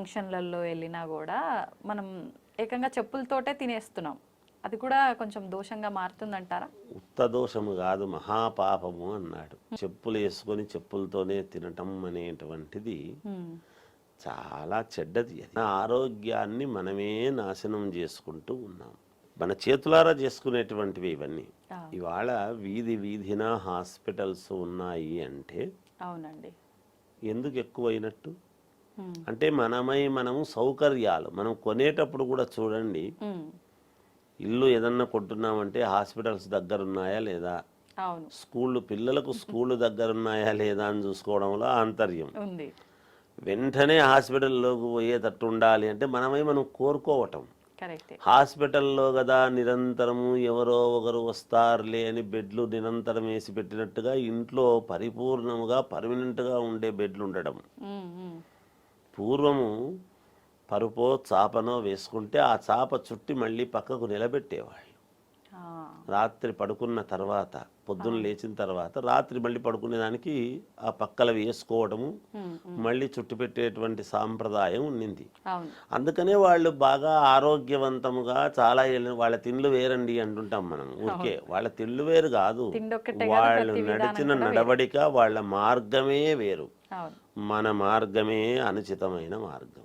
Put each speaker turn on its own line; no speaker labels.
ఫంక్షన్లలో వెళ్ళినా కూడా మనం ఏకంగా చెప్పులతోటే తినేస్తున్నాం. అది కూడా కొంచెం దోషంగా మారుతుందంటారా?
ఉత్త దోషము కాదు, మహాపాపము అన్నాడు. చెప్పులు వేసుకొని చెప్పులతోనే తినటం అనేటువంటిది చాలా చెడ్డది. అది ఆరోగ్యాన్ని మనమే నాశనం చేసుకుంటూ ఉన్నాం. మన చేతులారా చేసుకునేటువంటివి ఇవన్నీ. ఇవాళ వీధి వీధిన హాస్పిటల్స్ ఉన్నాయి అంటే
అవునండి,
ఎందుకు ఎక్కువైనట్టు? అంటే మనము సౌకర్యాలు మనం కొనేటప్పుడు కూడా చూడండి, ఇల్లు ఏదన్నా కొంటున్నామంటే హాస్పిటల్స్ దగ్గర ఉన్నాయా లేదా,
అవును,
స్కూళ్ళు పిల్లలకు స్కూళ్ళు దగ్గర ఉన్నాయా లేదా అని చూసుకోవడంలో ఆంతర్యం
ఉంది.
వెంటనే హాస్పిటల్లోకి పోయేటట్టు ఉండాలి అంటే మనం కోరుకోవటం.
కరెక్టే.
హాస్పిటల్లో కదా నిరంతరము ఎవరో ఒకరు వస్తారులే అని బెడ్లు నిరంతరం వేసి పెట్టినట్టుగా ఇంట్లో పరిపూర్ణముగా పర్మనెంట్గా ఉండే బెడ్లు ఉండడం. పూర్వము పరుపో చాపనో వేసుకుంటే ఆ చాప చుట్టి మళ్ళీ పక్కకు నిలబెట్టేవాళ్ళు. రాత్రి పడుకున్న తర్వాత పొద్దున్న లేచిన తర్వాత రాత్రి మళ్ళీ పడుకునేదానికి ఆ పక్కల వేసుకోవడము, మళ్ళీ చుట్టు పెట్టేటువంటి సాంప్రదాయం ఉండింది. అందుకనే వాళ్ళు బాగా ఆరోగ్యవంతముగా చాలా వాళ్ళ తిండ్లు వేరండి అంటుంటాం మనం ఊరికే. వాళ్ళ తిండ్లు వేరు కాదు, వాళ్ళు నడిచిన నడవడిక, వాళ్ళ మార్గమే వేరు. మన మార్గమే అనుచితమైన మార్గం.